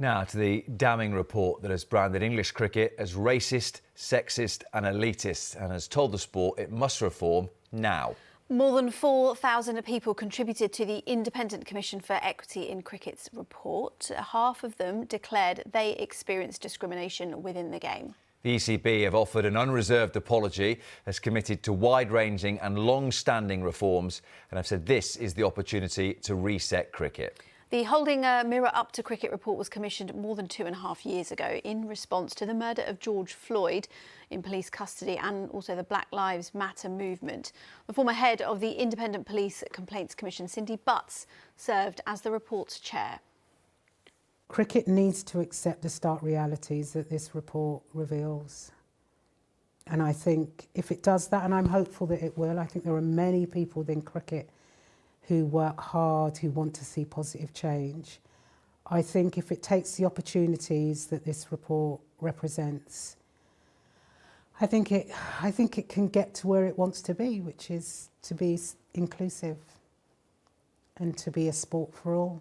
Now to the damning report that has branded English cricket as racist, sexist and elitist and has told the sport it must reform now. More than 4,000 people contributed to the Independent Commission for Equity in Cricket's report. Half of them declared they experienced discrimination within the game. The ECB have offered an unreserved apology, has committed to wide-ranging and long-standing reforms and have said this is the opportunity to reset cricket. The Holding a Mirror Up to Cricket report was commissioned more than 2.5 years ago in response to the murder of George Floyd in police custody and also the Black Lives Matter movement. The former head of the Independent Police Complaints Commission, Cindy Butts, served as the report's chair. Cricket needs to accept the stark realities that this report reveals. And I think if it does that, and I'm hopeful that it will, I think there are many people within cricket who work hard, who want to see positive change. I think if it takes the opportunities that this report represents, I think it can get to where it wants to be, which is to be inclusive and to be a sport for all.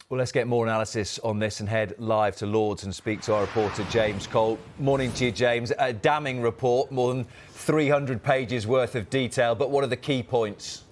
Well, let's get more analysis on this and head live to Lords and speak to our reporter James Cole. Morning to you, James. A damning report, more than 300 pages worth of detail, but what are the key points?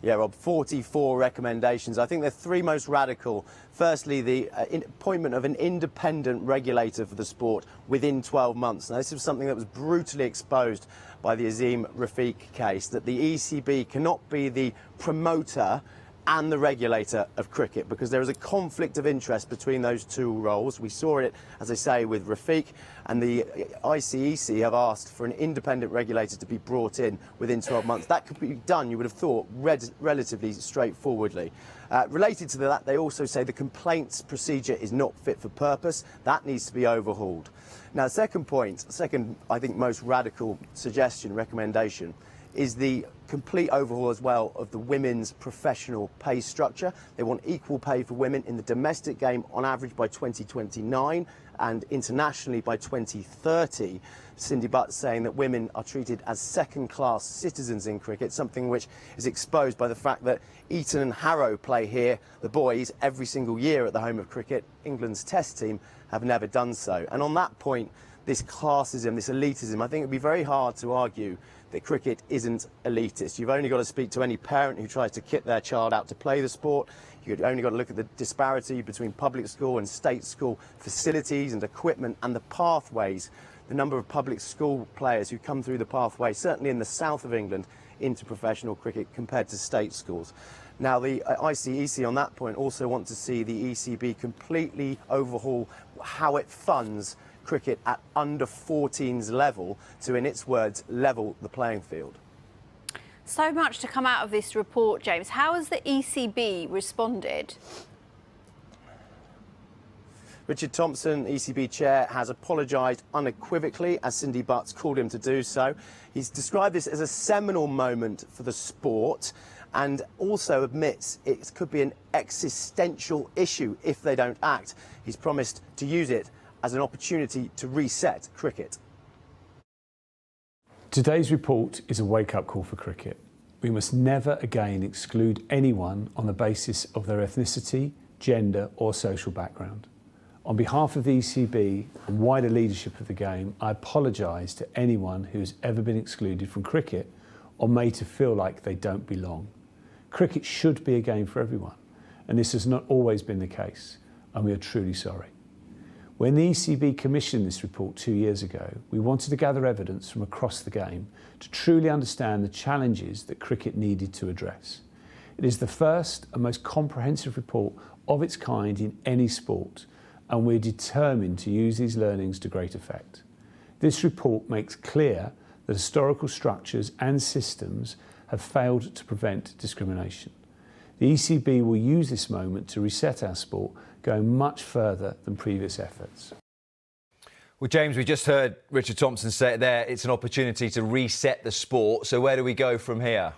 Yeah, Rob, 44 recommendations. I think the three most radical. Firstly, the appointment of an independent regulator for the sport within 12 months. Now, this was something that was brutally exposed by the Azim Rafiq case, that the ECB cannot be the promoter and the regulator of cricket, because there is a conflict of interest between those two roles. We saw it, as I say, with Rafiq, and the ICEC have asked for an independent regulator to be brought in within 12 months. That could be done, you would have thought, relatively straightforwardly. Related to that, they also say the complaints procedure is not fit for purpose. That needs to be overhauled. Now, second point, I think, most radical suggestion, recommendation, is the complete overhaul as well of the women's professional pay structure. They want equal pay for women in the domestic game on average by 2029 and internationally by 2030. Cindy Butts saying that women are treated as second-class citizens in cricket, something which is exposed by the fact that Eton and Harrow play here, the boys, every single year at the home of cricket. England's test team have never done so. And on that point, this classism, this elitism, I think it would be very hard to argue that cricket isn't elitist. You've only got to speak to any parent who tries to kit their child out to play the sport. You've only got to look at the disparity between public school and state school facilities and equipment and the pathways, the number of public school players who come through the pathway, certainly in the south of England, into professional cricket compared to state schools. Now, the ICEC on that point also want to see the ECB completely overhaul how it funds cricket at under 14s level to, in its words, level the playing field. So much to come out of this report, James. How has the ECB responded? Richard Thompson, ECB chair, has apologised unequivocally, as Cindy Butts called him to do so. He's described this as a seminal moment for the sport and also admits it could be an existential issue if they don't act. He's promised to use it as an opportunity to reset cricket. Today's report is a wake-up call for cricket. We must never again exclude anyone on the basis of their ethnicity, gender or social background. On behalf of the ECB and wider leadership of the game, I apologise to anyone who has ever been excluded from cricket or made to feel like they don't belong. Cricket should be a game for everyone, and this has not always been the case, and we are truly sorry. When the ECB commissioned this report 2 years ago, we wanted to gather evidence from across the game to truly understand the challenges that cricket needed to address. It is the first and most comprehensive report of its kind in any sport, and we're determined to use these learnings to great effect. This report makes clear that historical structures and systems have failed to prevent discrimination. The ECB will use this moment to reset our sport, going much further than previous efforts. Well, James, we just heard Richard Thompson say it there. It's an opportunity to reset the sport. So where do we go from here?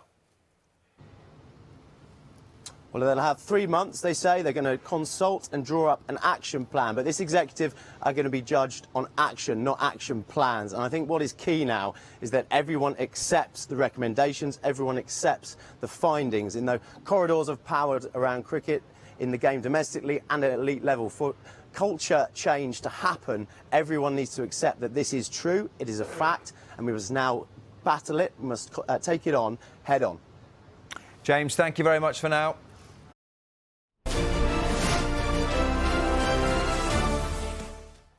Well, they'll have 3 months, they say. They're going to consult and draw up an action plan. But this executive are going to be judged on action, not action plans. And I think what is key now is that everyone accepts the recommendations, everyone accepts the findings in the corridors of power around cricket, in the game domestically and at elite level. For culture change to happen, everyone needs to accept that this is true, it is a fact, and we must now battle it, we must take it on head on. James, thank you very much for now.